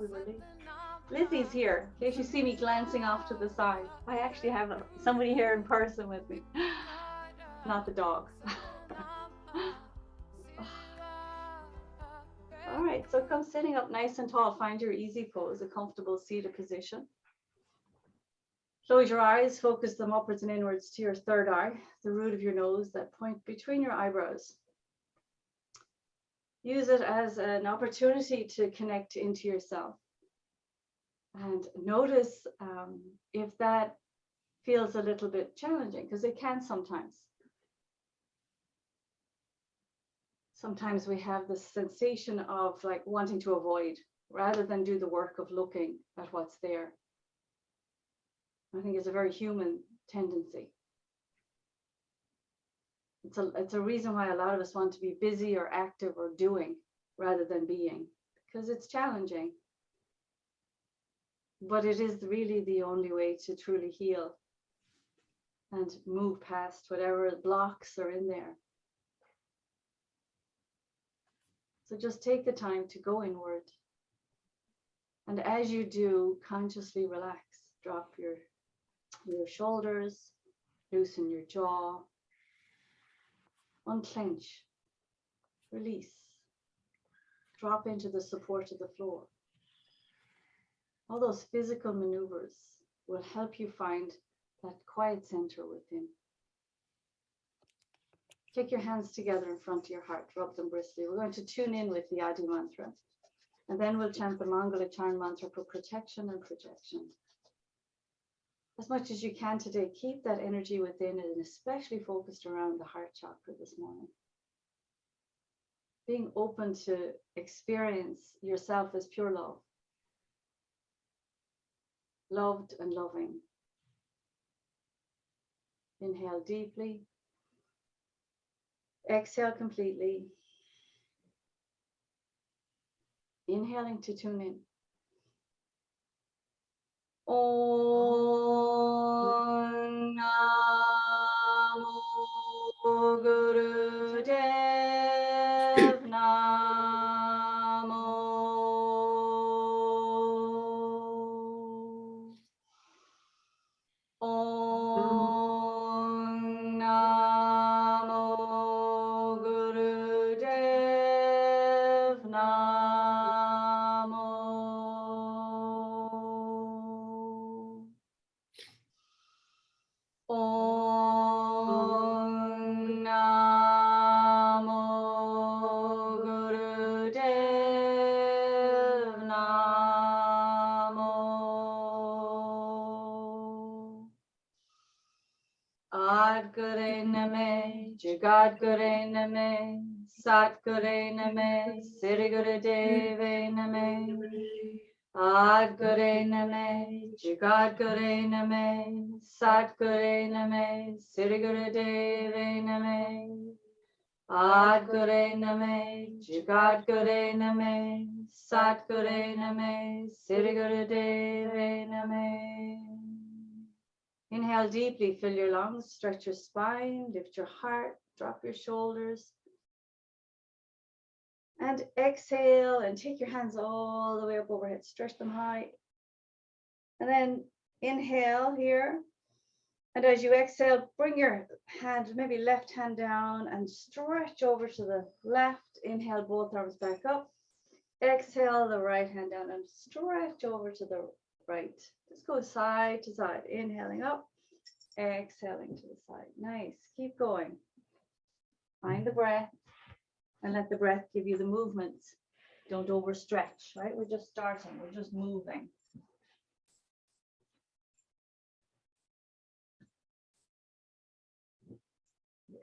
Good relief. Lizzie's here, in case you see me glancing off to the side. I actually have somebody here in person with me, not the dog. All right, so come sitting up nice and tall. Find your easy pose, a comfortable seated position. Close your eyes, focus them upwards and inwards to your third eye, the root of your nose, that point between your eyebrows. Use it as an opportunity to connect into yourself. And notice if that feels a little bit challenging, because it can sometimes. Sometimes we have this sensation of like wanting to avoid rather than do the work of looking at what's there. I think it's a very human tendency. It's a reason why a lot of us want to be busy or active or doing rather than being, because it's challenging. But it is really the only way to truly heal and move past whatever blocks are in there. So just take the time to go inward. And as you do, consciously relax. Drop your shoulders, loosen your jaw, unclench, release, drop into the support of the floor. All those physical maneuvers will help you find that quiet center within. Take your hands together in front of your heart, rub them briskly. We're going to tune in with the Adi mantra, and then we'll chant the Mangala Charn mantra for protection and projection. As much as you can today, keep that energy within it, and especially focused around the heart chakra this morning. Being open to experience yourself as pure love. Loved and loving. Inhale deeply. Exhale completely. Inhaling to tune in. Om Namo Gurudev Namo. Om Namo Gurudev Namo. Om Namo Gurudev Namo. Adgure Name, Jagadgure Name, Satgure Name, Sri Gurudeve Name. Adgure Name, Jagadgure Name, Satgure Name, Sri Gurudeve Name. Adgure Name, Jagadgure Name, Satgure Name, Sri Gurudeve Name. Inhale deeply, fill your lungs, stretch your spine, lift your heart, drop your shoulders. And exhale and take your hands all the way up overhead, stretch them high. And then inhale here. And as you exhale, bring your hand, maybe left hand down and stretch over to the left. Inhale, both arms back up. Exhale, the right hand down and stretch over to the right. Just go side to side, inhaling up, exhaling to the side. Nice, keep going. Find the breath and let the breath give you the movements. Don't overstretch, right? We're just starting, we're just moving.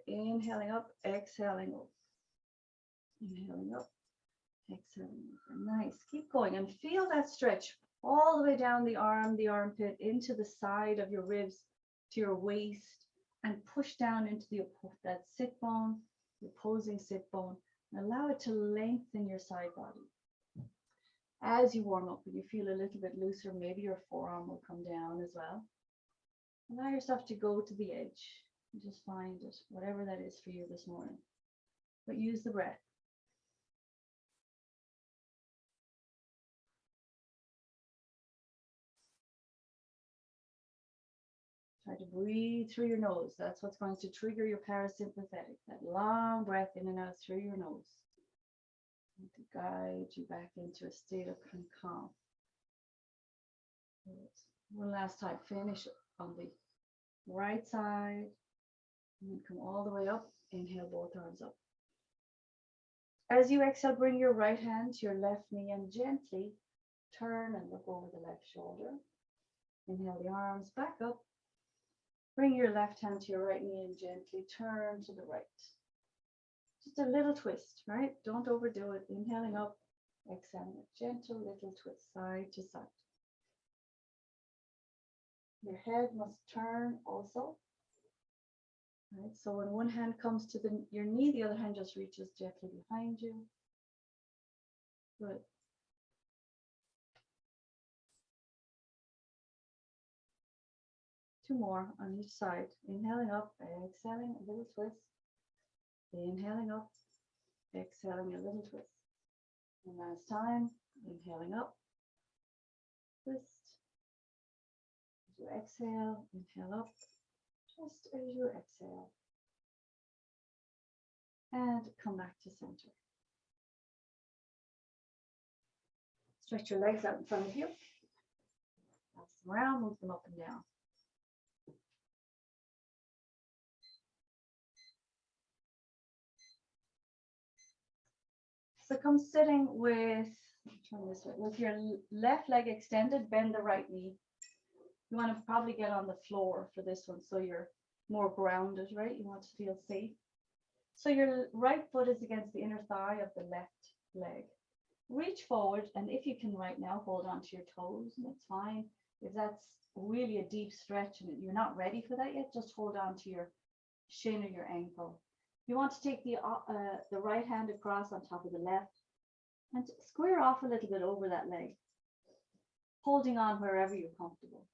Inhaling up, exhaling up. Inhaling up, exhaling up. Nice, keep going and feel that stretch all the way down the arm, the armpit, into the side of your ribs, to your waist, and push down into that sit bone, the opposing sit bone, and allow it to lengthen your side body. As you warm up and you feel a little bit looser, maybe your forearm will come down as well. Allow yourself to go to the edge and just find it, whatever that is for you this morning. But use the breath. Try to breathe through your nose. That's what's going to trigger your parasympathetic. That long breath in and out through your nose. And to guide you back into a state of calm. Good. One last time. Finish on the right side. And then come all the way up. Inhale both arms up. As you exhale, bring your right hand to your left knee and gently turn and look over the left shoulder. Inhale the arms back up. Bring your left hand to your right knee and gently turn to the right. Just a little twist, right? Don't overdo it. Inhaling up, exhaling a gentle little twist, side to side. Your head must turn also. Right, so when one hand comes to your knee, the other hand just reaches gently behind you. Good. Two more on each side. Inhaling up, exhaling a little twist. Inhaling up, exhaling a little twist. And last time, inhaling up, twist. As you exhale, inhale up, just as you exhale. And come back to center. Stretch your legs out in front of you. Pass them around, move them up and down. So come sitting with, turn this way, with your left leg extended, bend the right knee. You want to probably get on the floor for this one so you're more grounded, right? You want to feel safe. So your right foot is against the inner thigh of the left leg. Reach forward, and if you can right now, hold on to your toes, and that's fine. If that's really a deep stretch and you're not ready for that yet, just hold on to your shin or your ankle. You want to take the right hand across on top of the left and square off a little bit over that leg, holding on wherever you're comfortable.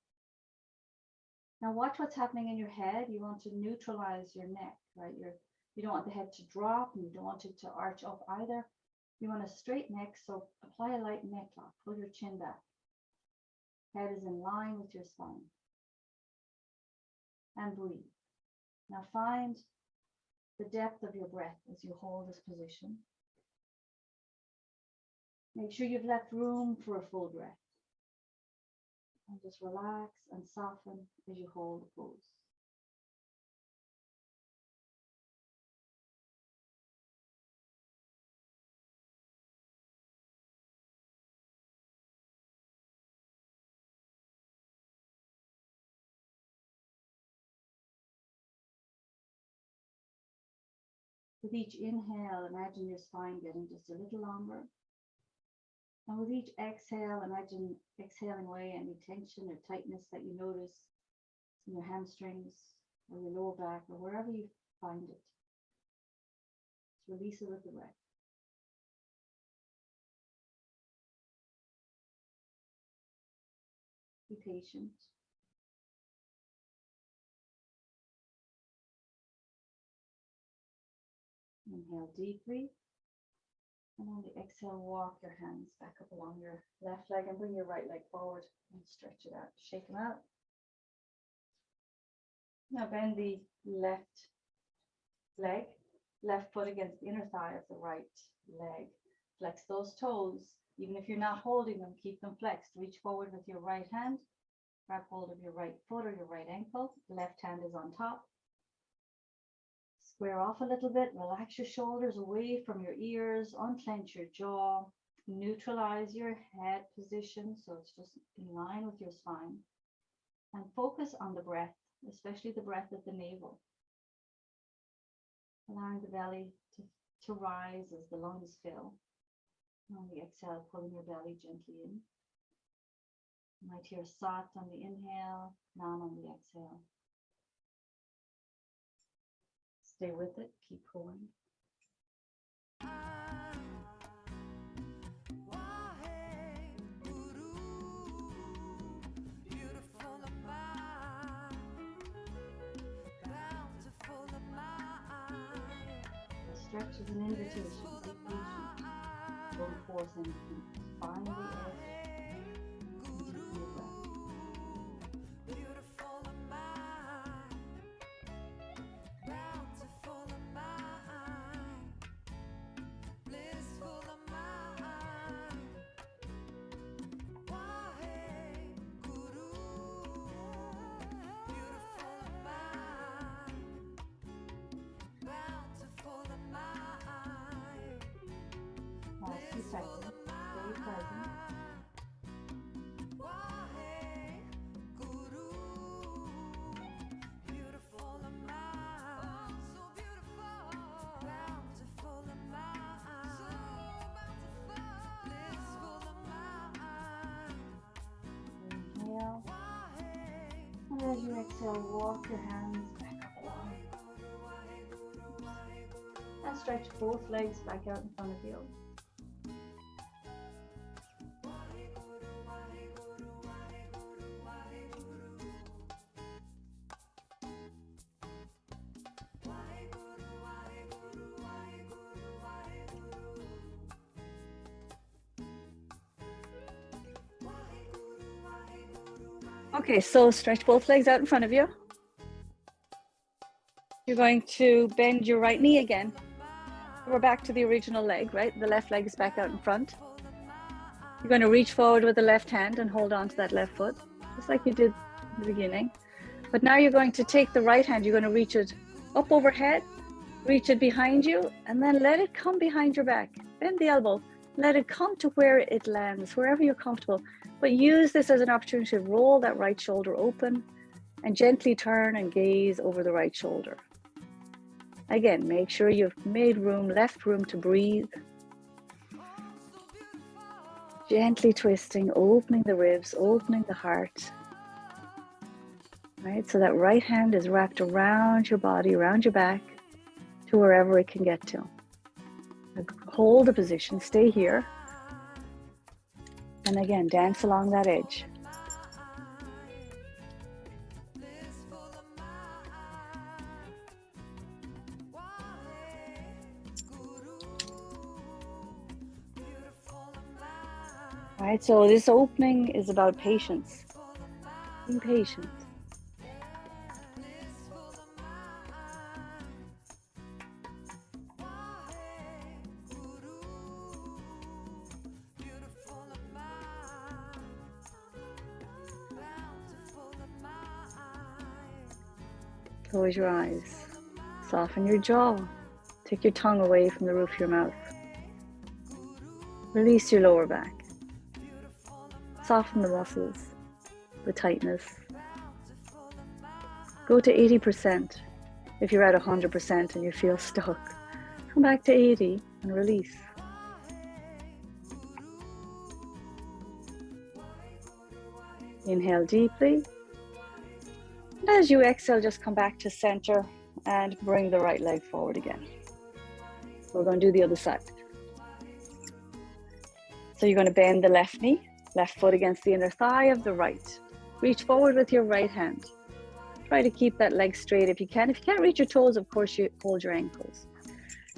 Now watch what's happening in your head. You want to neutralize your neck, right? You don't want the head to drop, and you don't want it to arch up either. You want a straight neck, so apply a light neck lock. Pull your chin back. Head is in line with your spine. And breathe. Now find the depth of your breath as you hold this position. Make sure you've left room for a full breath. And just relax and soften as you hold the pose. With each inhale, imagine your spine getting just a little longer. And with each exhale, imagine exhaling away any tension or tightness that you notice in your hamstrings or your lower back or wherever you find it. Just release it with the breath. Be patient. Inhale deeply. And on the exhale, walk your hands back up along your left leg and bring your right leg forward and stretch it out. Shake them out. Now bend the left leg, left foot against the inner thigh of the right leg. Flex those toes. Even if you're not holding them, keep them flexed. Reach forward with your right hand. Grab hold of your right foot or your right ankle. Left hand is on top. Square off a little bit, relax your shoulders away from your ears, unclench your jaw, neutralize your head position so it's just in line with your spine, and focus on the breath, especially the breath at the navel. Allowing the belly to rise as the lungs fill. On the exhale, pulling your belly gently in. You might hear sat on the inhale, nam on the exhale. Stay with it, keep going. The stretch is an invitation, be patient. Don't force anything. Find the edge. And deep breath. as you exhale, walk your hands back up long. And stretch both legs back out in front of you. Okay, so stretch both legs out in front of you. You're going to bend your right knee again. We're back to the original leg, right? The left leg is back out in front. You're going to reach forward with the left hand and hold on to that left foot, just like you did in the beginning. But now you're going to take the right hand, you're going to reach it up overhead, reach it behind you, and then let it come behind your back. Bend the elbow, let it come to where it lands, wherever you're comfortable. But use this as an opportunity to roll that right shoulder open and gently turn and gaze over the right shoulder. Again, make sure you've made room, left room to breathe. Gently twisting, opening the ribs, opening the heart. Right, so that right hand is wrapped around your body, around your back, to wherever it can get to. Hold the position, stay here. And again, dance along that edge. All right, so this opening is about patience. Being patient. Close your eyes, soften your jaw, take your tongue away from the roof of your mouth. Release your lower back, soften the muscles, the tightness. Go to 80% if you're at 100% and you feel stuck. Come back to 80 and release. Inhale deeply. And as you exhale, just come back to center and bring the right leg forward again. We're going to do the other side. So you're going to bend the left knee, left foot against the inner thigh of the right. Reach forward with your right hand. Try to keep that leg straight if you can. If you can't reach your toes, of course, you hold your ankles.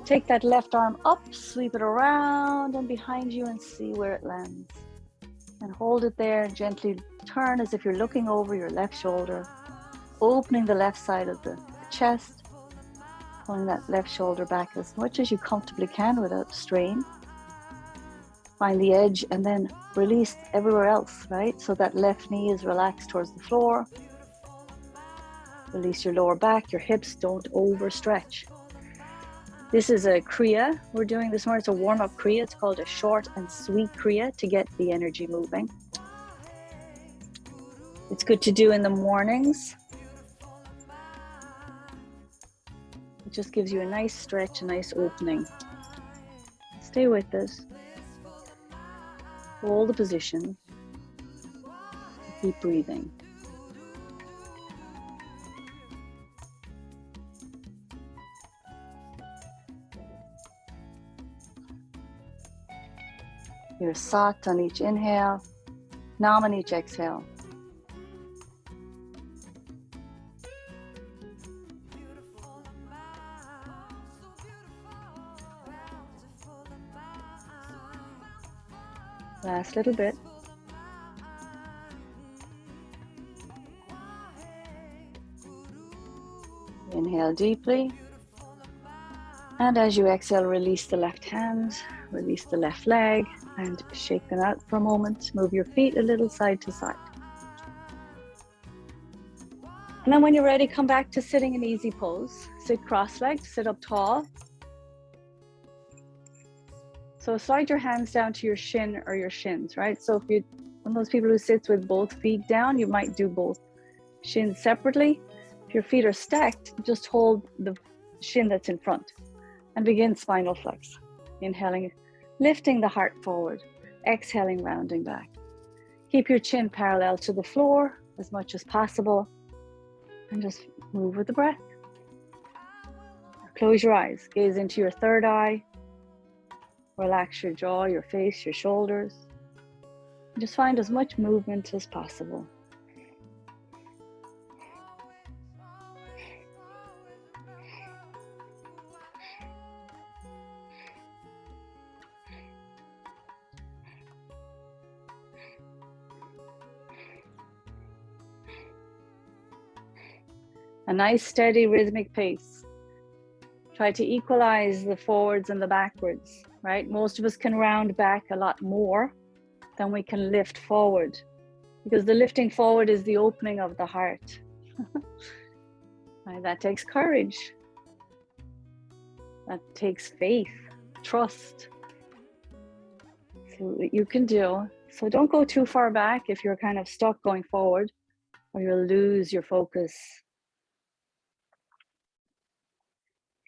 Take that left arm up, sweep it around and behind you and see where it lands. And hold it there and gently turn as if you're looking over your left shoulder. Opening the left side of the chest, pulling that left shoulder back as much as you comfortably can without strain. Find the edge and then release everywhere else, right? So that left knee is relaxed towards the floor. Release your lower back, your hips don't overstretch. This is a Kriya. We're doing this morning. It's a warm-up Kriya. It's called a short and sweet Kriya to get the energy moving. It's good to do in the mornings. It just gives you a nice stretch, a nice opening. Stay with this. Hold the position. Keep breathing. You're Sat on each inhale, Nam on each exhale. Last little bit. Inhale deeply. And as you exhale, release the left hand, release the left leg, and shake them out for a moment. Move your feet a little side to side. And then when you're ready, come back to sitting in easy pose. Sit cross-legged, sit up tall. So slide your hands down to your shin or your shins, right? So if you're one of those people who sits with both feet down, you might do both shins separately. If your feet are stacked, just hold the shin that's in front and begin spinal flex. Inhaling, lifting the heart forward, exhaling, rounding back. Keep your chin parallel to the floor as much as possible. And just move with the breath. Close your eyes, gaze into your third eye. Relax your jaw, your face, your shoulders. Just find as much movement as possible. A nice steady rhythmic pace. Try to equalize the forwards and the backwards, right? Most of us can round back a lot more than we can lift forward, because the lifting forward is the opening of the heart. Right? That takes courage. That takes faith, trust. So that you can do. So don't go too far back if you're kind of stuck going forward, or you'll lose your focus.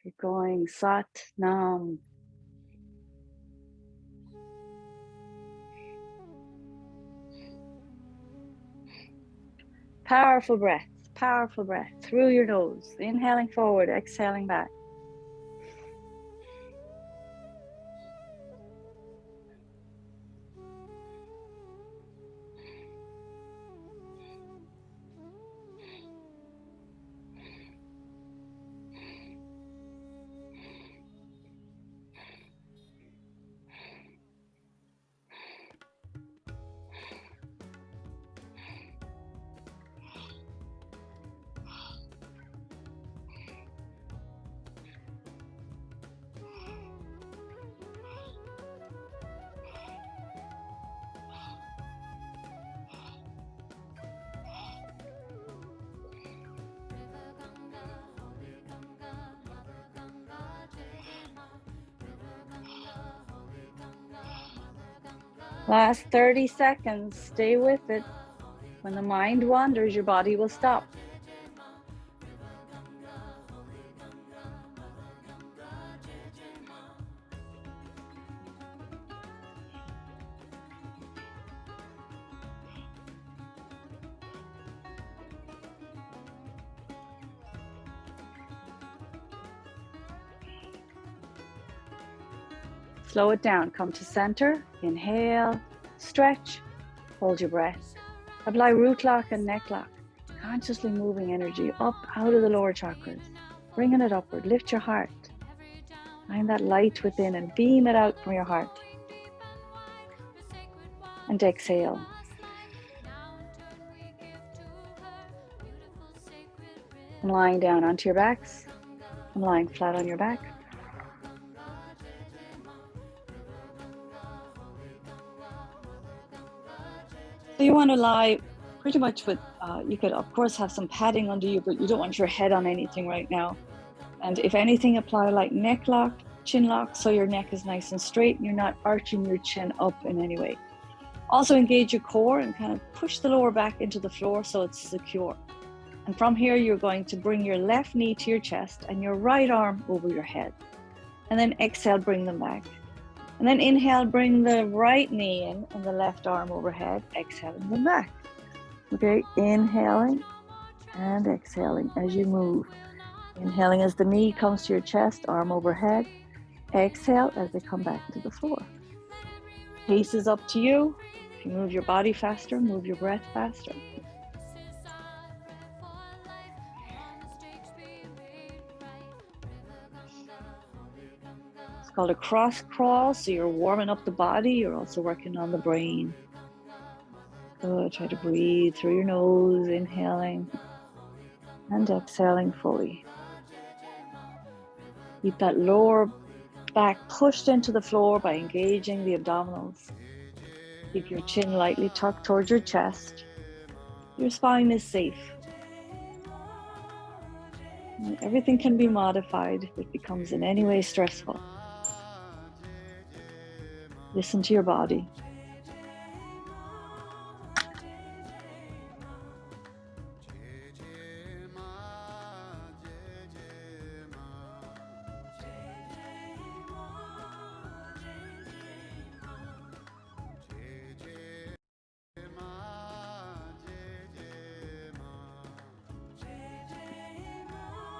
Keep going, Sat Nam. Powerful breath through your nose. Inhaling forward, exhaling back. Last 30 seconds, stay with it. When the mind wanders, your body will stop. Slow it down, come to center, inhale, stretch, hold your breath. Apply root lock and neck lock, consciously moving energy up out of the lower chakras, bringing it upward, lift your heart. Find that light within and beam it out from your heart. And exhale. And lying down onto your backs, and lying flat on your back. So you want to lie pretty much with, you could of course have some padding under you, but you don't want your head on anything right now. And if anything, apply like neck lock, chin lock, so your neck is nice and straight and you're not arching your chin up in any way. Also engage your core and kind of push the lower back into the floor so it's secure. And from here, you're going to bring your left knee to your chest and your right arm over your head. And then exhale, bring them back. And then inhale, bring the right knee in and the left arm overhead, exhaling them back. Okay, inhaling and exhaling as you move. Inhaling as the knee comes to your chest, arm overhead. Exhale as they come back to the floor. Pace is up to you. If you move your body faster, move your breath faster. It's called a cross crawl, so you're warming up the body, you're also working on the brain. Good, try to breathe through your nose, inhaling and exhaling fully. Keep that lower back pushed into the floor by engaging the abdominals. Keep your chin lightly tucked towards your chest. Your spine is safe. And everything can be modified if it becomes in any way stressful. Listen to your body.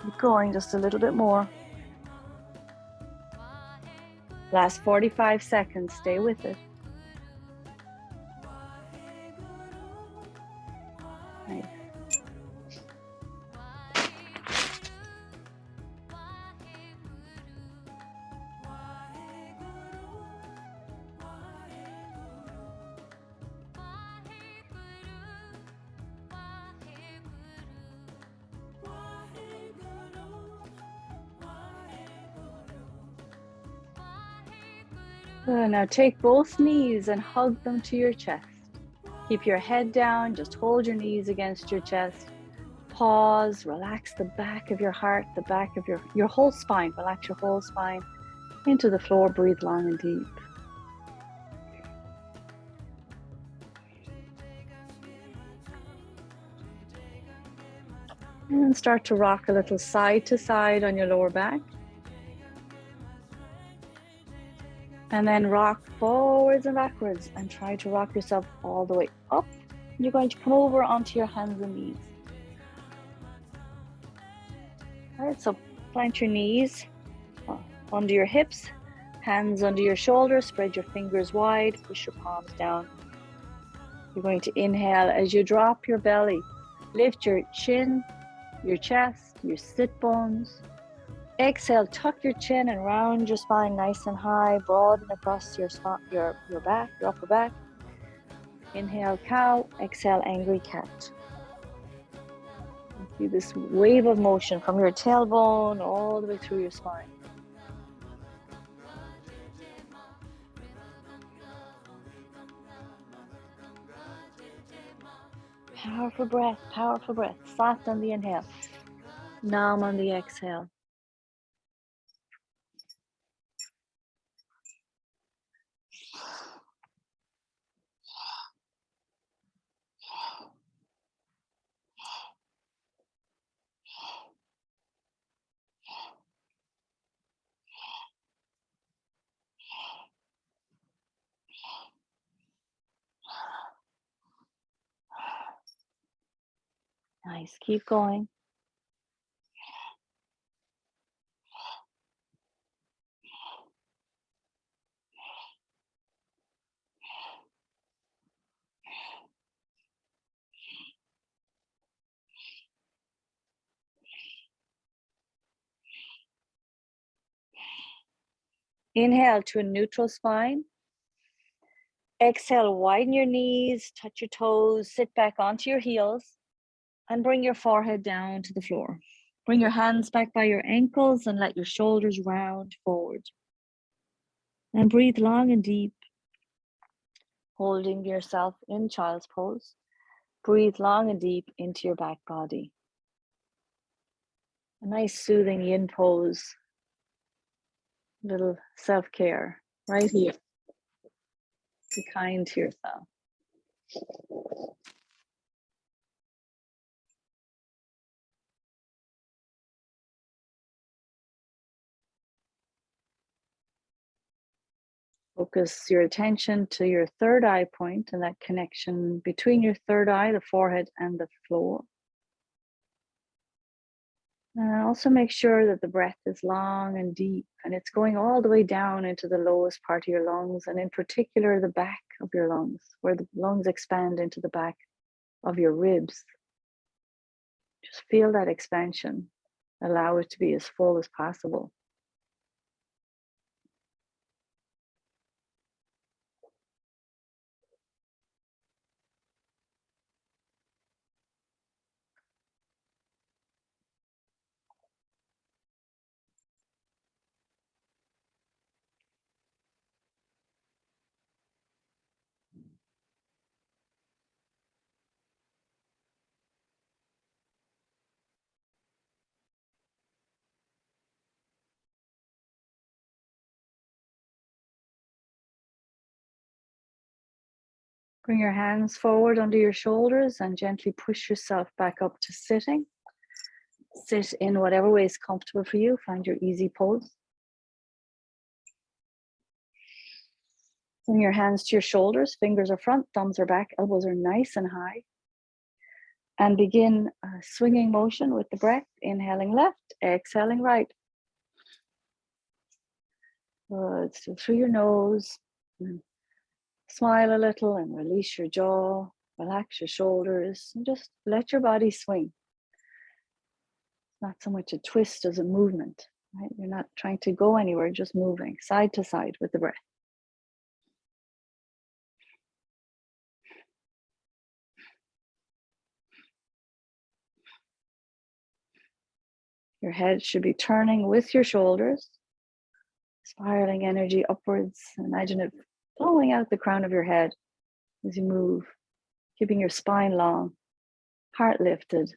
Keep going just a little bit more. Last 45 seconds, stay with it. Nice. Now take both knees and hug them to your chest. Keep your head down, just hold your knees against your chest. Pause, relax the back of your heart, the back of your whole spine. Relax your whole spine into the floor, breathe long and deep. And start to rock a little side to side on your lower back. And then rock forwards and backwards and try to rock yourself all the way up. You're going to come over onto your hands and knees. All right, so plant your knees under your hips, hands under your shoulders, spread your fingers wide, push your palms down. You're going to inhale as you drop your belly. Lift your chin, your chest, your sit bones. Exhale, tuck your chin and round your spine nice and high, broaden across your back, your upper back. Inhale, cow. Exhale, angry cat. See this wave of motion from your tailbone all the way through your spine. Powerful breath, powerful breath. Sat on the inhale, Nam on the exhale. Nice, keep going. Inhale to a neutral spine. Exhale, widen your knees, touch your toes, sit back onto your heels, and bring your forehead down to the floor. Bring your hands back by your ankles and let your shoulders round forward. And breathe long and deep, holding yourself in child's pose. Breathe long and deep into your back body. A nice soothing yin pose. Little self-care right here. Be kind to yourself. Focus your attention to your third eye point and that connection between your third eye, the forehead, and the floor. And also make sure that the breath is long and deep and it's going all the way down into the lowest part of your lungs, and in particular the back of your lungs, where the lungs expand into the back of your ribs. Just feel that expansion. Allow it to be as full as possible. Bring your hands forward under your shoulders and gently push yourself back up to sitting. Sit in whatever way is comfortable for you. Find your easy pose. Bring your hands to your shoulders. Fingers are front, thumbs are back, elbows are nice and high. And begin a swinging motion with the breath, inhaling left, exhaling right. Good. So through your nose, smile a little and release your jaw, relax your shoulders, and just let your body swing. Not so much a twist as a movement, right? You're not trying to go anywhere, just moving side to side with the breath. Your head should be turning with your shoulders, spiraling energy upwards. Imagine it flowing out the crown of your head as you move, keeping your spine long, heart lifted.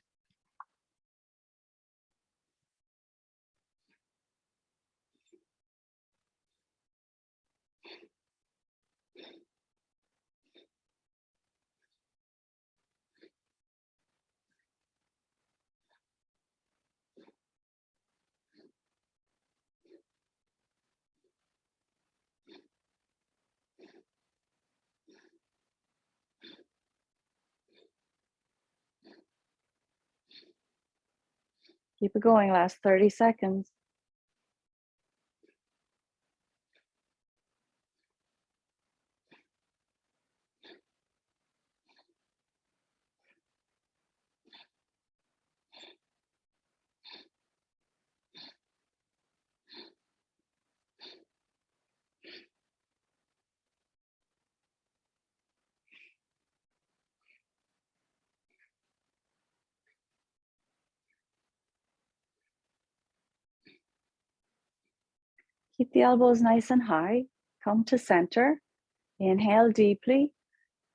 Keep it going, last 30 seconds. Keep the elbows nice and high. Come to center. Inhale deeply.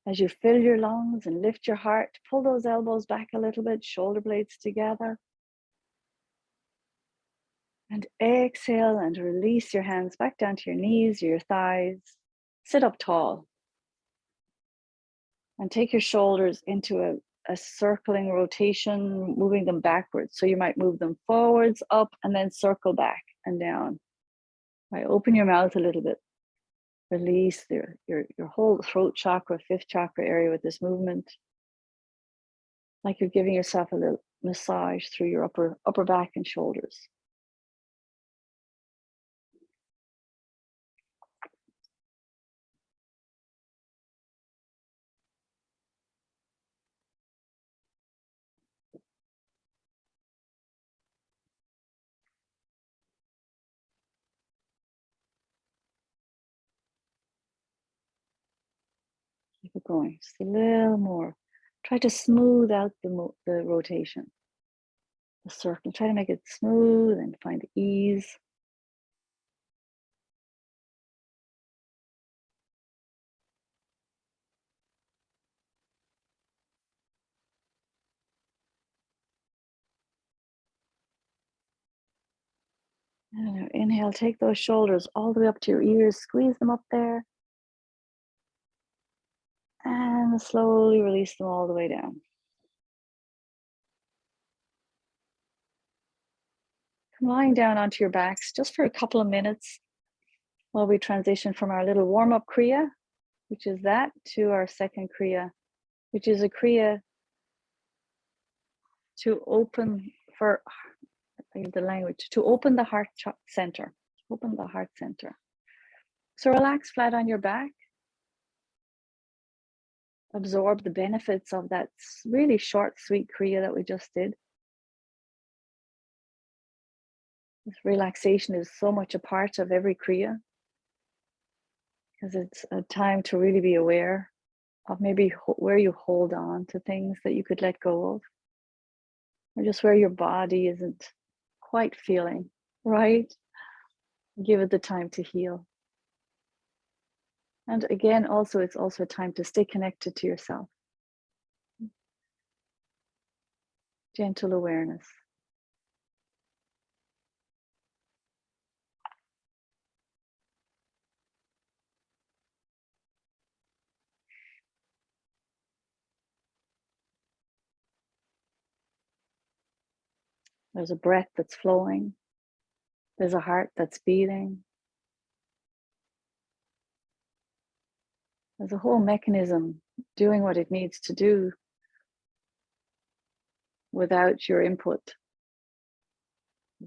As you fill your lungs and lift your heart, pull those elbows back a little bit, shoulder blades together. And exhale and release your hands back down to your knees, your thighs. Sit up tall. And take your shoulders into a circling rotation, moving them backwards. So you might move them forwards, up, and then circle back and down. Right, open your mouth a little bit. Release your whole throat chakra, fifth chakra area with this movement. Like you're giving yourself a little massage through your upper back and shoulders. Keep it going, just a little more. Try to smooth out the rotation, the circle. Try to make it smooth and find ease. And inhale, take those shoulders all the way up to your ears, squeeze them up there. And slowly release them all the way down. Come lying down onto your backs just for a couple of minutes while we transition from our little warm-up Kriya, which is that, to our second Kriya, which is a Kriya to open for the language, to open the heart center, open the heart center. So relax flat on your back. Absorb the benefits of that really short, sweet Kriya that we just did. This relaxation is so much a part of every Kriya, because it's a time to really be aware of maybe where you hold on to things that you could let go of, or just where your body isn't quite feeling right. Give it the time to heal. And again, also, it's also a time to stay connected to yourself. Gentle awareness. There's a breath that's flowing. There's a heart that's beating. There's a whole mechanism doing what it needs to do without your input.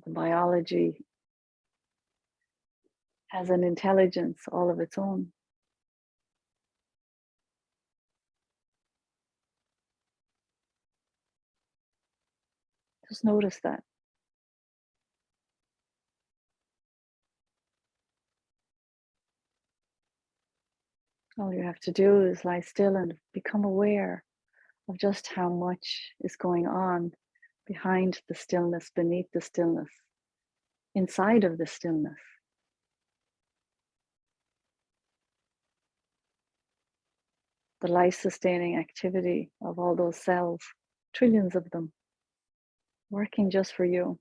The biology has an intelligence all of its own. Just notice that. All you have to do is lie still and become aware of just how much is going on behind the stillness, beneath the stillness, inside of the stillness. The life-sustaining activity of all those cells, trillions of them, working just for you.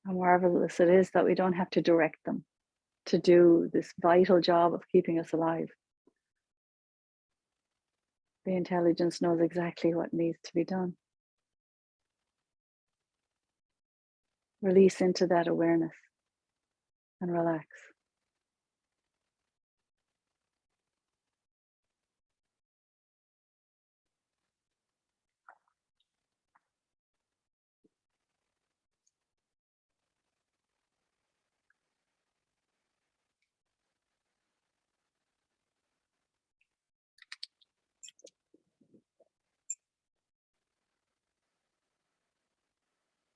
How marvelous it is that we don't have to direct them to do this vital job of keeping us alive. The intelligence knows exactly what needs to be done. Release into that awareness and relax.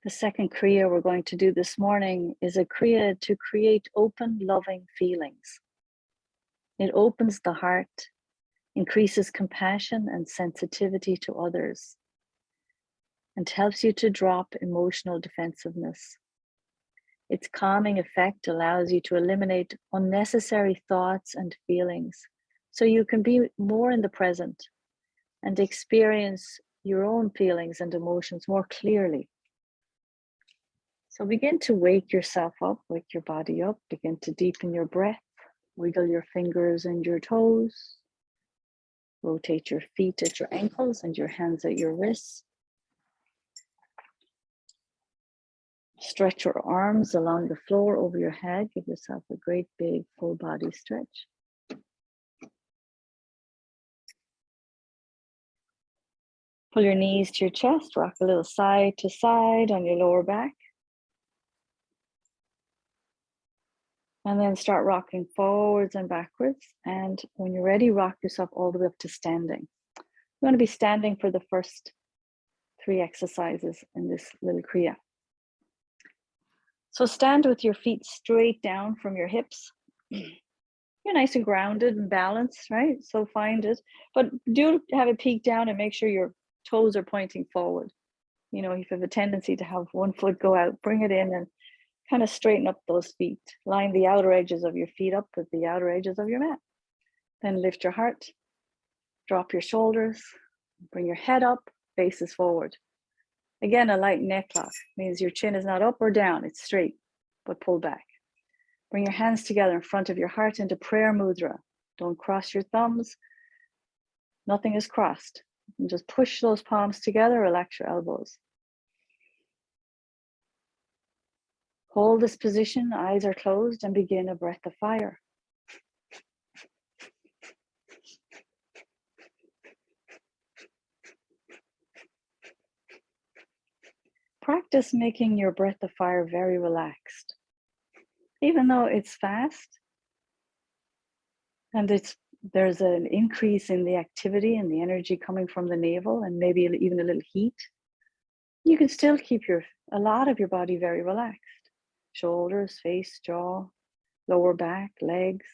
The second Kriya we're going to do this morning is a Kriya to create open, loving feelings. It opens the heart, increases compassion and sensitivity to others, and helps you to drop emotional defensiveness. Its calming effect allows you to eliminate unnecessary thoughts and feelings, so you can be more in the present and experience your own feelings and emotions more clearly. So begin to wake yourself up, wake your body up, begin to deepen your breath, wiggle your fingers and your toes, rotate your feet at your ankles and your hands at your wrists. Stretch your arms along the floor over your head, give yourself a great big full body stretch. Pull your knees to your chest, rock a little side to side on your lower back. And then start rocking forwards and backwards. And when you're ready, rock yourself all the way up to standing. You're going to be standing for the first 3 exercises in this little Kriya. So stand with your feet straight down from your hips. You're nice and grounded and balanced, right? So find it, but do have a peek down and make sure your toes are pointing forward. You know, if you have a tendency to have one foot go out, bring it in and kind of straighten up those feet. Line the outer edges of your feet up with the outer edges of your mat. Then lift your heart, drop your shoulders, bring your head up, faces forward. Again, a light neck lock means your chin is not up or down, it's straight, but pull back. Bring your hands together in front of your heart into prayer mudra. Don't cross your thumbs. Nothing is crossed. And just push those palms together, relax your elbows. Hold this position, eyes are closed, and begin a breath of fire. Practice making your breath of fire very relaxed. Even though it's fast and there's an increase in the activity and the energy coming from the navel and maybe even a little heat, you can still keep a lot of your body very relaxed. Shoulders, face, jaw, lower back, legs.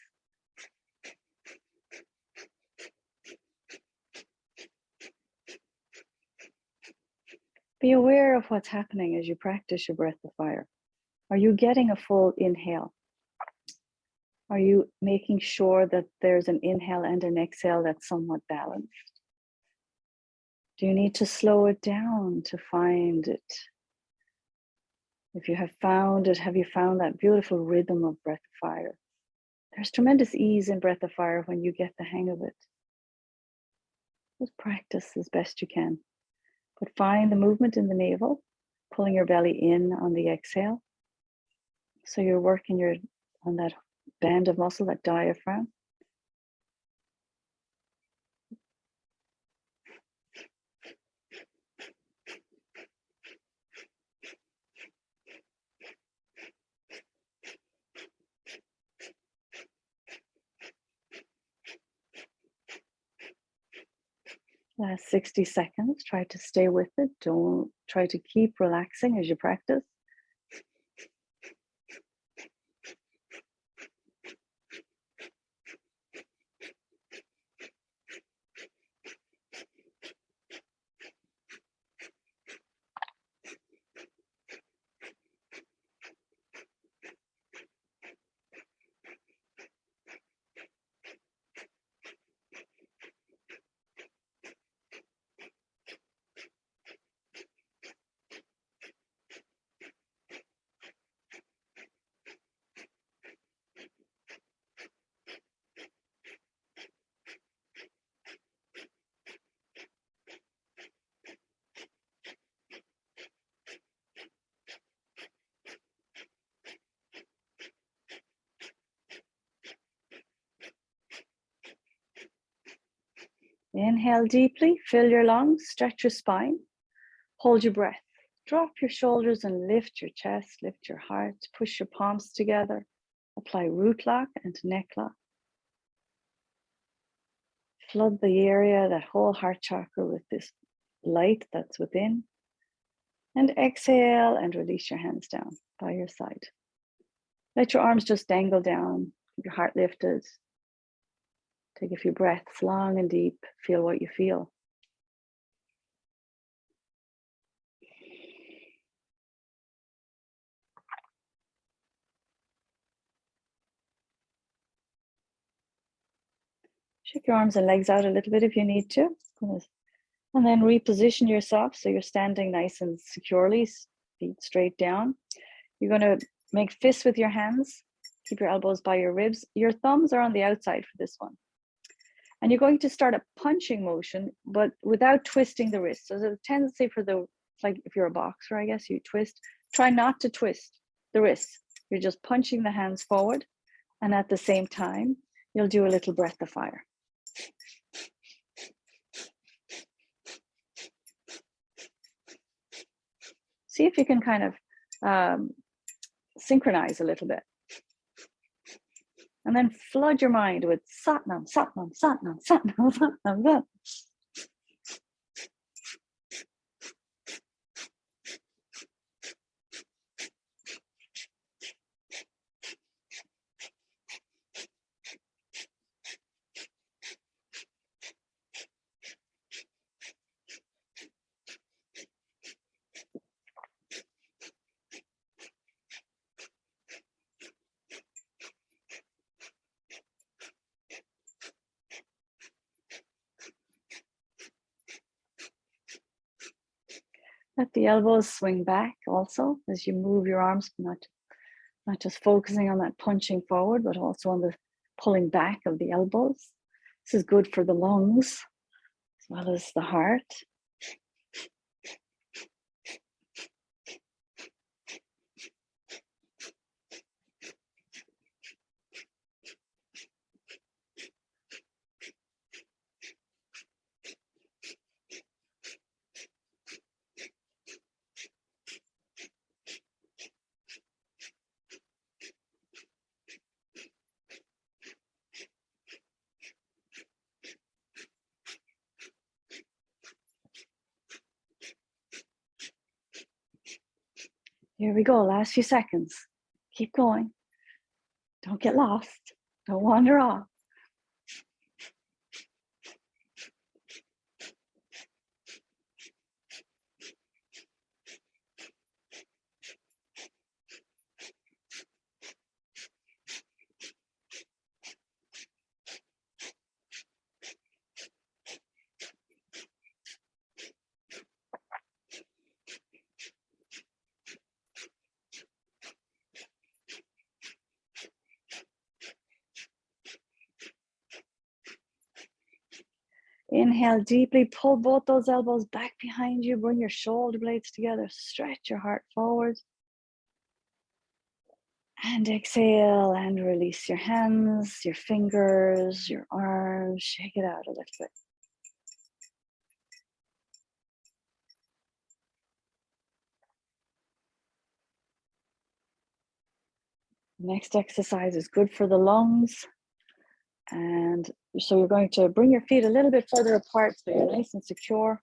Be aware of what's happening as you practice your breath of fire. Are you getting a full inhale? Are you making sure that there's an inhale and an exhale that's somewhat balanced? Do you need to slow it down to find it? If you have found it, have you found that beautiful rhythm of breath of fire? There's tremendous ease in breath of fire when you get the hang of it. Just practice as best you can. But find the movement in the navel, pulling your belly in on the exhale. So you're working on that band of muscle, that diaphragm. Last 60 seconds, try to stay with it. Don't try to keep relaxing as you practice. Inhale deeply, fill your lungs, stretch your spine, hold your breath. Drop your shoulders and lift your chest, lift your heart, push your palms together. Apply root lock and neck lock. Flood the area, that whole heart chakra, with this light that's within. And exhale and release your hands down by your side. Let your arms just dangle down, keep your heart lifted. Take a few breaths, long and deep. Feel what you feel. Shake your arms and legs out a little bit if you need to. And then reposition yourself so you're standing nice and securely, feet straight down. You're going to make fists with your hands. Keep your elbows by your ribs. Your thumbs are on the outside for this one. And you're going to start a punching motion, but without twisting the wrist. So there's a tendency for like if you're a boxer, I guess, you twist. Try not to twist the wrists. You're just punching the hands forward. And at the same time, you'll do a little breath of fire. See if you can kind of synchronize a little bit. And then flood your mind with Satnam, Satnam, Satnam, Satnam, Satnam. Let the elbows swing back also as you move your arms, not just focusing on that punching forward, but also on the pulling back of the elbows. This is good for the lungs as well as the heart. Here we go, last few seconds. Keep going. Don't get lost. Don't wander off. Inhale deeply, pull both those elbows back behind you, bring your shoulder blades together, stretch your heart forward. And exhale and release your hands, your fingers, your arms. Shake it out a little bit. Next exercise is good for the lungs. And so you're going to bring your feet a little bit further apart so you're nice and secure.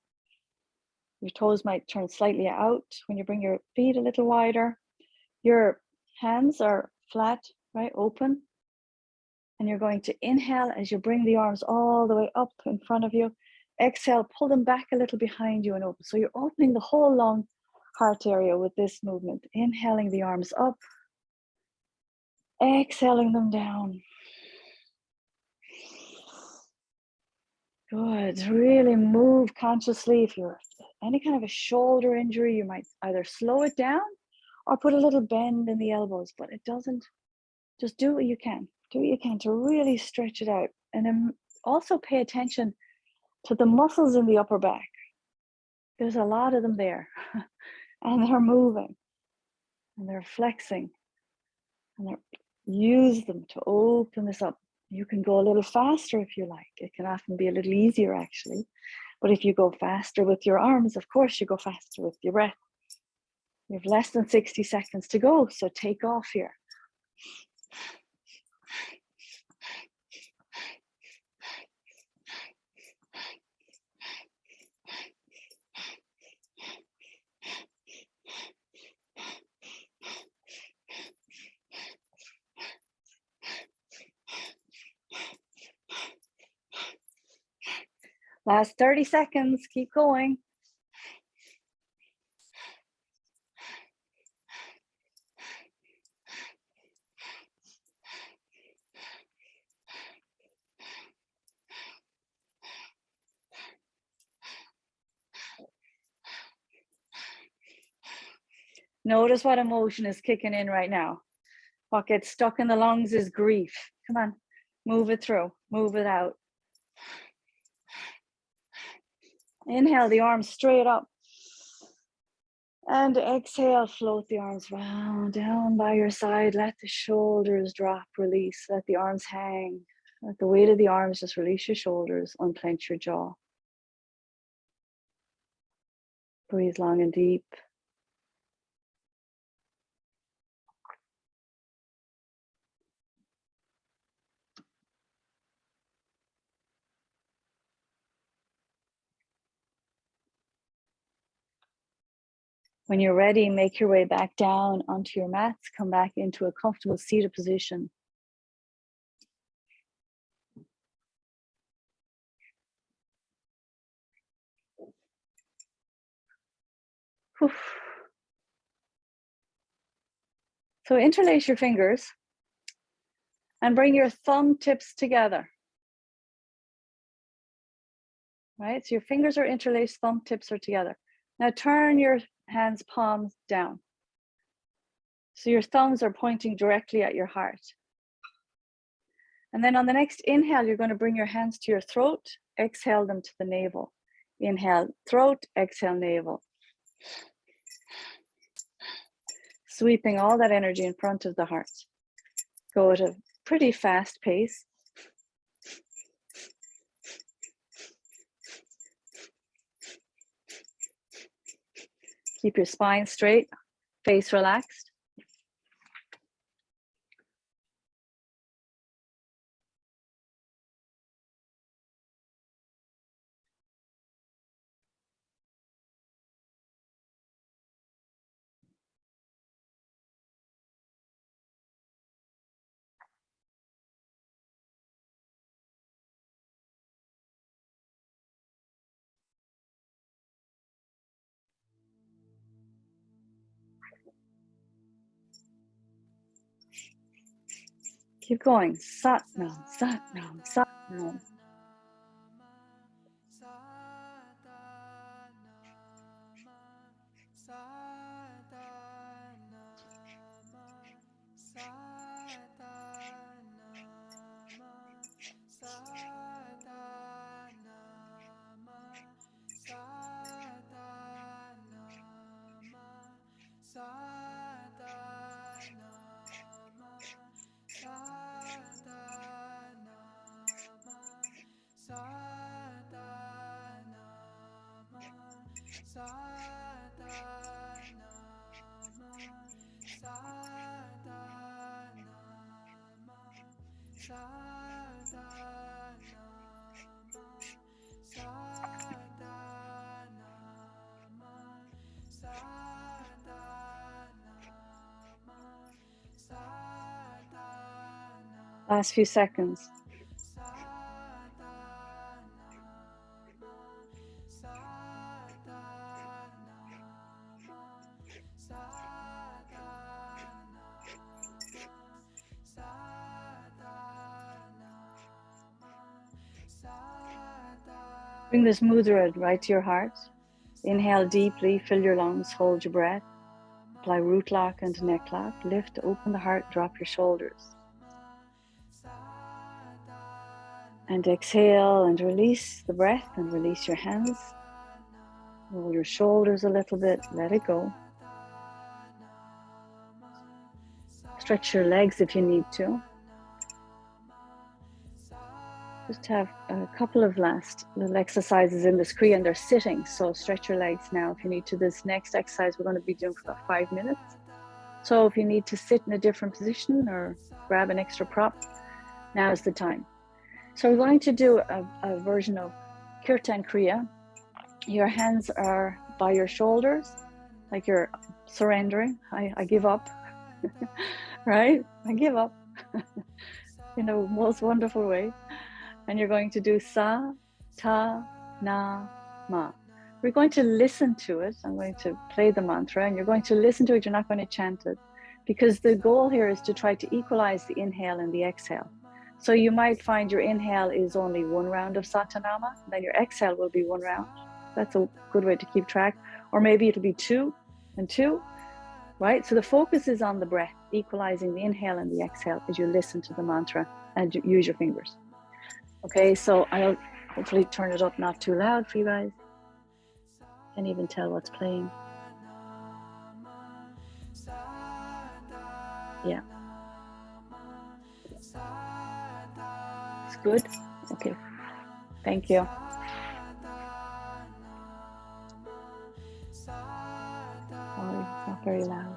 Your toes might turn slightly out when you bring your feet a little wider. Your hands are flat, right, open. And you're going to inhale as you bring the arms all the way up in front of you. Exhale, pull them back a little behind you and open. So you're opening the whole lung heart area with this movement. Inhaling the arms up, exhaling them down. Good. Really move consciously. If you're any kind of a shoulder injury, you might either slow it down or put a little bend in the elbows, but it doesn't. Just do what you can. Do what you can to really stretch it out. And then also pay attention to the muscles in the upper back. There's a lot of them there. And they're moving. And they're flexing. And use them to open this up. You can go a little faster if you like. It can often be a little easier actually. But if you go faster with your arms, of course you go faster with your breath. You have less than 60 seconds to go, so take off here. Last 30 seconds, keep going. Notice what emotion is kicking in right now. What gets stuck in the lungs is grief. Come on, move it through, move it out. Inhale the arms straight up. And exhale, float the arms round, down by your side. Let the shoulders drop, release. Let the arms hang. Let the weight of the arms just release your shoulders, unclench your jaw. Breathe long and deep. When you're ready, make your way back down onto your mats. Come back into a comfortable seated position. Whew. So interlace your fingers and bring your thumb tips together. Right? So your fingers are interlaced, thumb tips are together. Now turn your hands palms down. So your thumbs are pointing directly at your heart. And then on the next inhale, you're going to bring your hands to your throat, exhale them to the navel. Inhale, throat, exhale, navel. Sweeping all that energy in front of the heart. Go at a pretty fast pace. Keep your spine straight, face relaxed. Keep going. Sat nam, sat nam, sat nam. Last few seconds. Bring this mudra right to your heart. Inhale deeply, fill your lungs, hold your breath. Apply root lock and neck lock. Lift, open the heart, drop your shoulders. And exhale and release the breath and release your hands. Roll your shoulders a little bit, let it go. Stretch your legs if you need to. Just have a couple of last little exercises in this Kriya, and they're sitting, so stretch your legs now if you need to. This next exercise we're going to be doing for about 5 minutes. So if you need to sit in a different position or grab an extra prop, now is the time. So we're going to do a version of Kirtan Kriya. Your hands are by your shoulders, like you're surrendering. I give up, right? I give up in the most wonderful way. And you're going to do sa, ta, na, ma. We're going to listen to it. I'm going to play the mantra and you're going to listen to it. You're not going to chant it, because the goal here is to try to equalize the inhale and the exhale. So you might find your inhale is only one round of satanama, then your exhale will be one round. That's a good way to keep track. Or maybe it'll be 2 and 2, right? So the focus is on the breath, equalizing the inhale and the exhale as you listen to the mantra and use your fingers. Okay, so I'll hopefully turn it up not too loud for you guys. Can't even tell what's playing. Yeah. It's good? Okay. Thank you. Sorry, it's not very loud.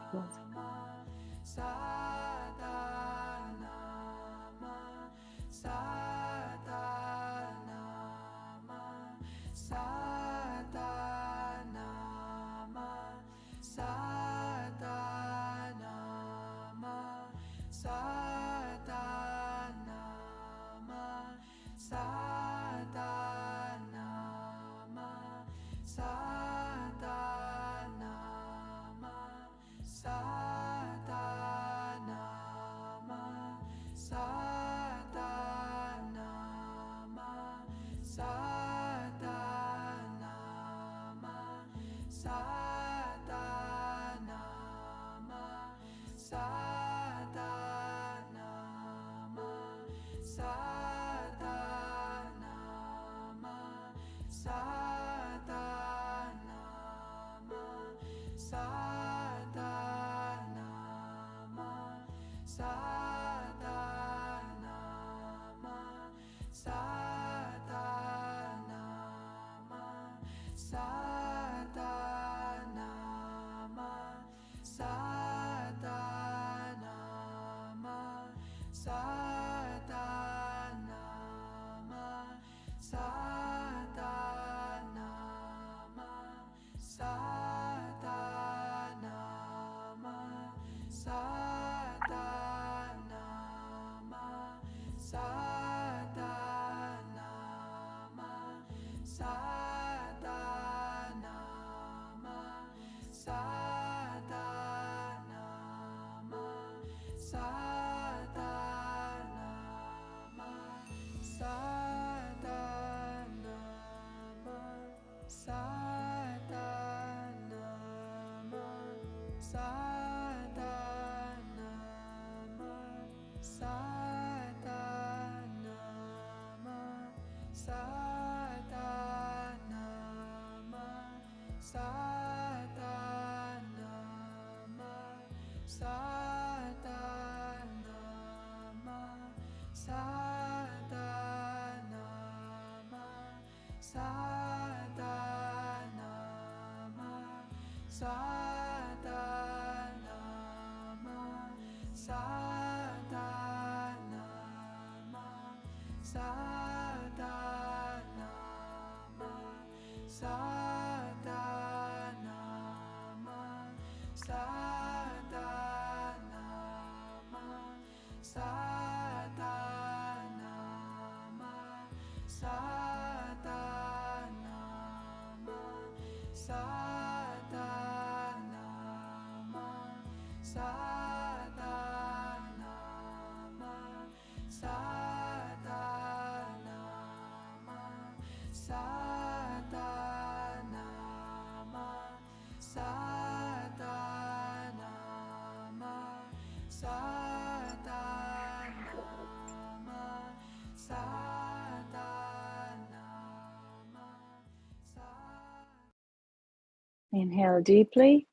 Inhale deeply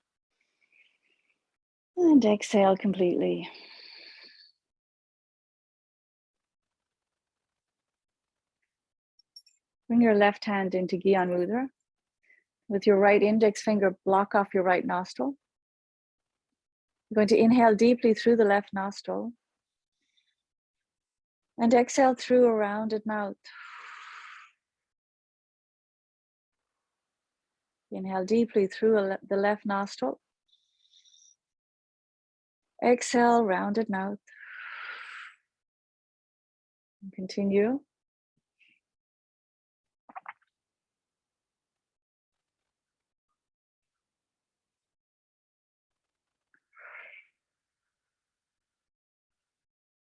and exhale completely. Bring your left hand into Gyan Mudra. With your right index finger, block off your right nostril. You're going to inhale deeply through the left nostril and exhale through a rounded mouth. Inhale deeply through the left nostril. Exhale, rounded mouth. And continue.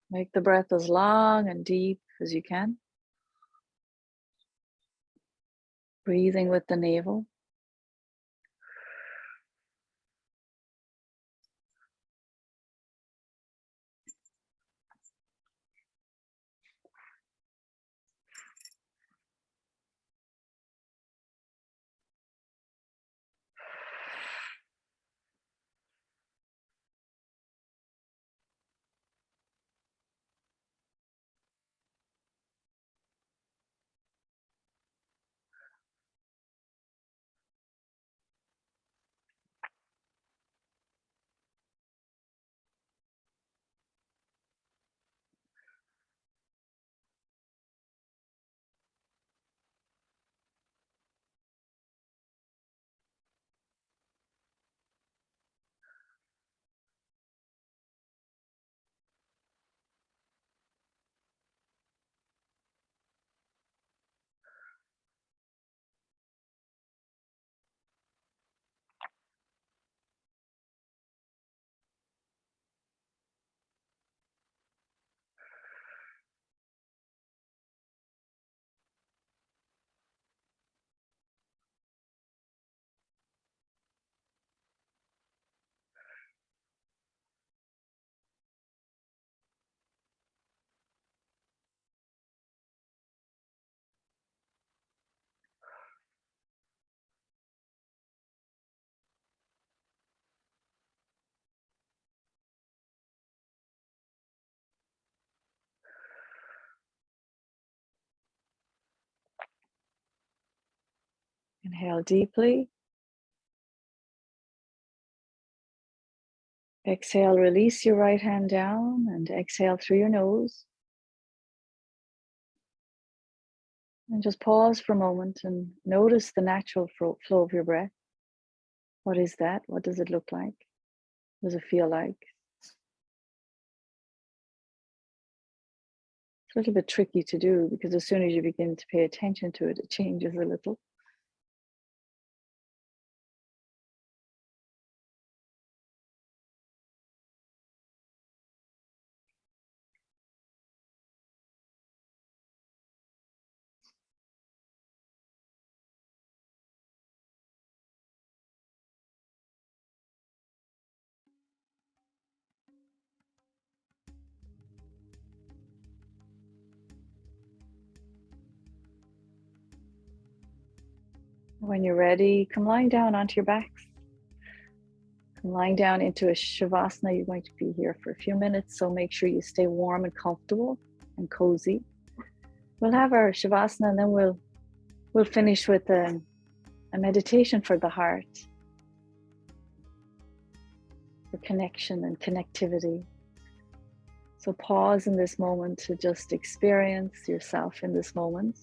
Make the breath as long and deep as you can. Breathing with the navel. Inhale deeply. Exhale, release your right hand down and exhale through your nose. And just pause for a moment and notice the natural flow of your breath. What is that? What does it look like? What does it feel like? It's a little bit tricky to do because as soon as you begin to pay attention to it, it changes a little. When you're ready, come lying down onto your backs. Come lying down into a Shavasana. You're going to be here for a few minutes, so make sure you stay warm and comfortable and cozy. We'll have our Shavasana and then we'll finish with a meditation for the heart. for connection and connectivity. So pause in this moment to just experience yourself in this moment,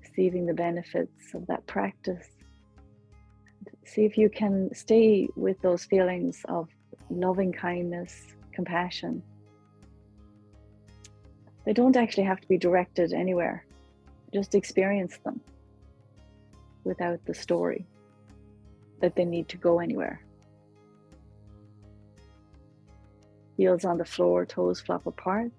receiving the benefits of that practice. See if you can stay with those feelings of loving kindness, compassion. They don't actually have to be directed anywhere. Just experience them without the story that they need to go anywhere. Heels on the floor, toes flap apart.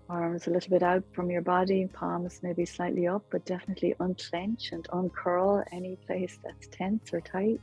Arms a little bit out from your body, palms maybe slightly up, but definitely unclench and uncurl any place that's tense or tight.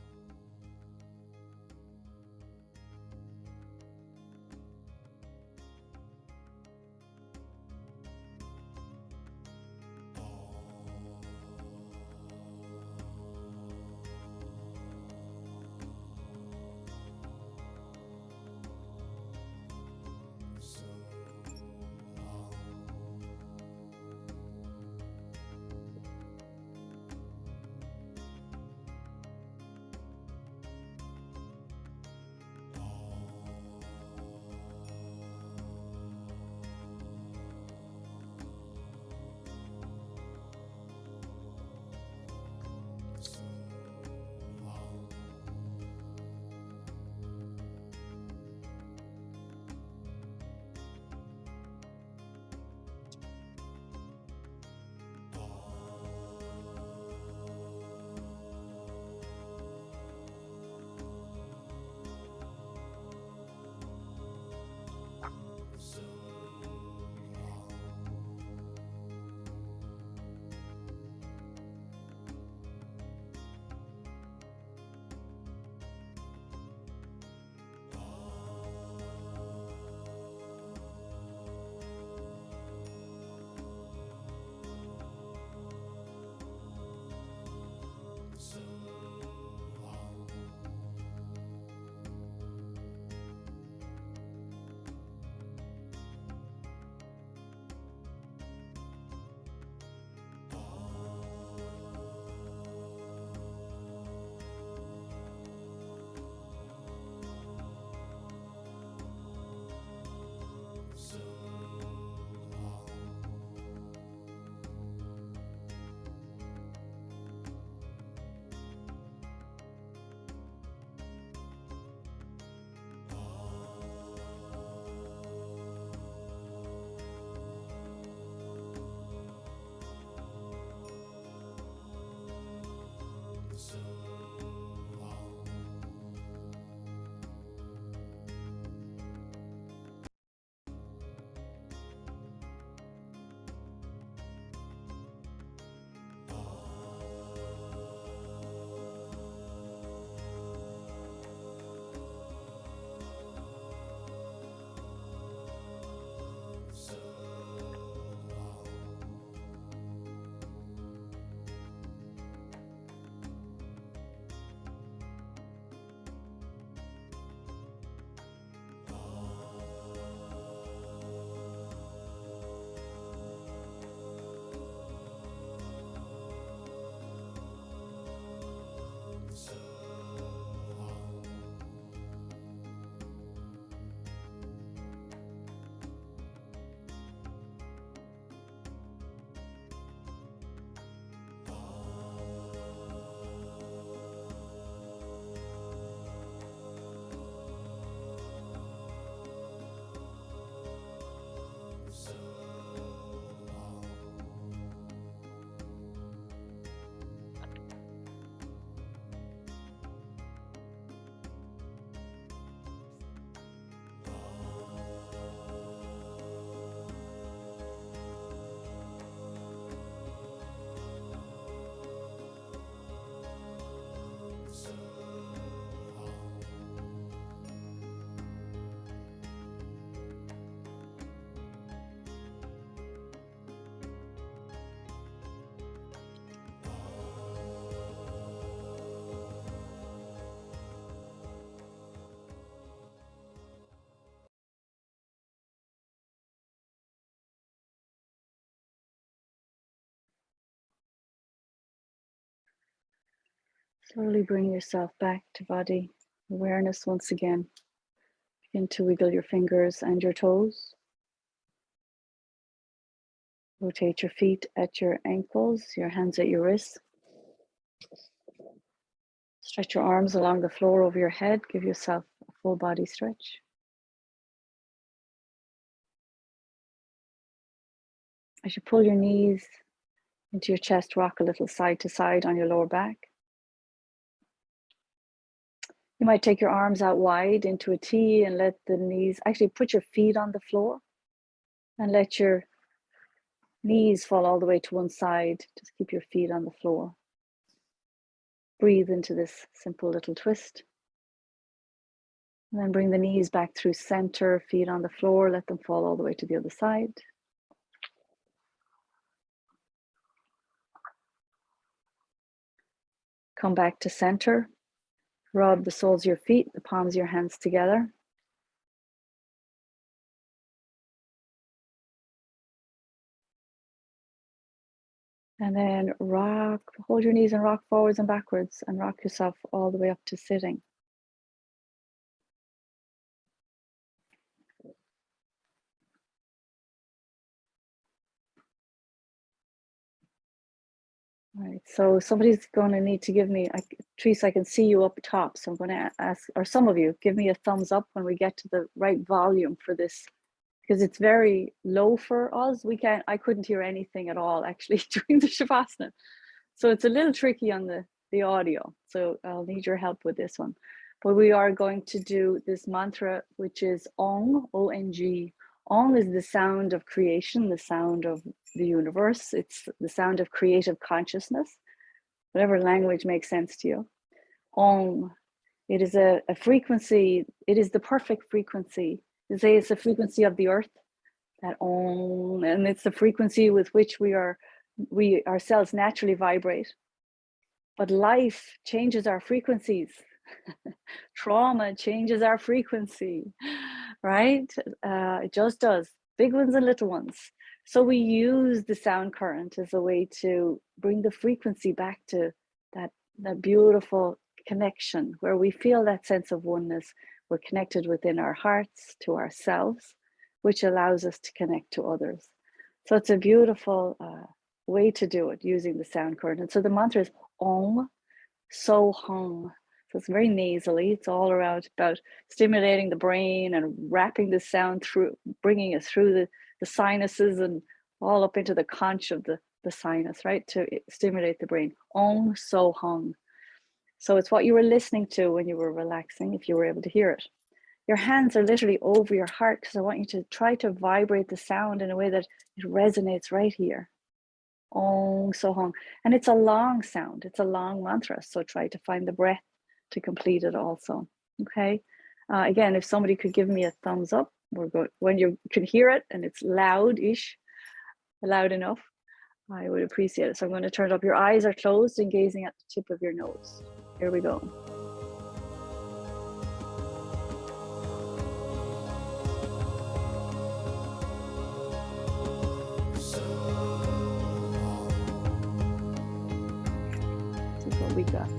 Slowly bring yourself back to body awareness once again. Begin to wiggle your fingers and your toes. Rotate your feet at your ankles, your hands at your wrists. Stretch your arms along the floor over your head. Give yourself a full body stretch. As you pull your knees into your chest, rock a little side to side on your lower back. You might take your arms out wide into a T and let the knees, actually put your feet on the floor and let your knees fall all the way to one side. Just keep your feet on the floor. Breathe into this simple little twist. And then bring the knees back through center, feet on the floor, let them fall all the way to the other side. Come back to center. Rub the soles of your feet, the palms of your hands together. And then rock, hold your knees and rock forwards and backwards and rock yourself all the way up to sitting. All right, so somebody's going to need to give me, Trish, I can see you up top, so I'm going to ask, or some of you, give me a thumbs up when we get to the right volume for this, because it's very low for us. I couldn't hear anything at all actually during the Shavasana. So it's a little tricky on the audio. So I'll need your help with this one. But we are going to do this mantra, which is Ong, O-N-G. Ong is the sound of creation, the sound of the universe. It's the sound of creative consciousness, whatever language makes sense to you. Ong, it is a frequency, it is the perfect frequency. They say it's the frequency of the earth, that Ong, and it's the frequency with which we ourselves naturally vibrate. But life changes our frequencies. Trauma changes our frequency, right? It just does, big ones and little ones. So we use the sound current as a way to bring the frequency back to that beautiful connection where we feel that sense of oneness. We're connected within our hearts to ourselves, which allows us to connect to others. So it's a beautiful way to do it using the sound current. And so the mantra is Om, Sohung. So it's very nasally. It's all around about stimulating the brain and wrapping the sound through, bringing it through the sinuses and all up into the conch of the sinus, right? To stimulate the brain. Om, Sohung. So it's what you were listening to when you were relaxing, if you were able to hear it. Your hands are literally over your heart because I want you to try to vibrate the sound in a way that it resonates right here. Om Sohung. And it's a long sound. It's a long mantra. So try to find the breath to complete it also. Okay. Again, if somebody could give me a thumbs up, we're good. When you can hear it and it's loud-ish, loud enough, I would appreciate it. So I'm going to turn it up. Your eyes are closed and gazing at the tip of your nose. Here we go. This is what we got.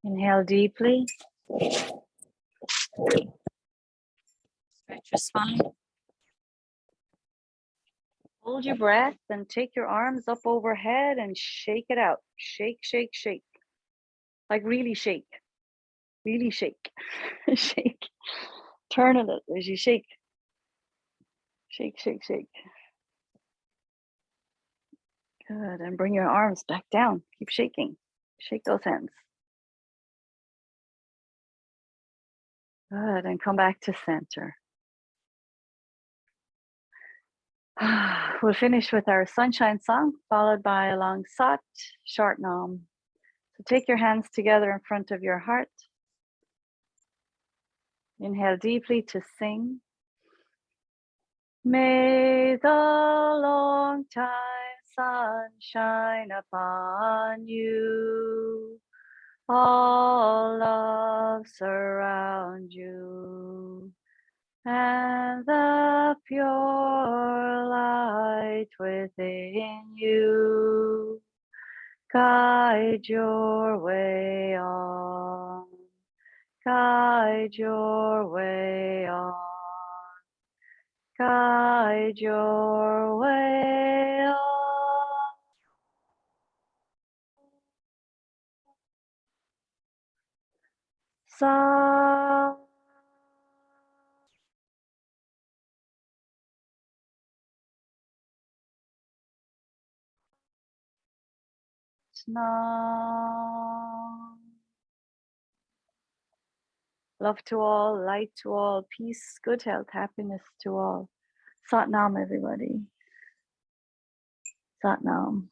Inhale deeply. Stretch your spine. Hold your breath and take your arms up overhead and shake it out. Shake, shake, shake. Like really shake. Really shake. Shake. Turn it as you shake. Shake, shake, shake. Good. And bring your arms back down. Keep shaking. Shake those hands. Good. And come back to center. We'll finish with our sunshine song, followed by a long sat, short nam. So take your hands together in front of your heart. Inhale deeply to sing. May the long time sun shine upon you. All love surround you. And the pure light within you guide your way on, guide your way on, guide your way on. Sa Nam. Love to all, light to all, peace, good health, happiness to all. Sat Nam, everybody. Sat Nam.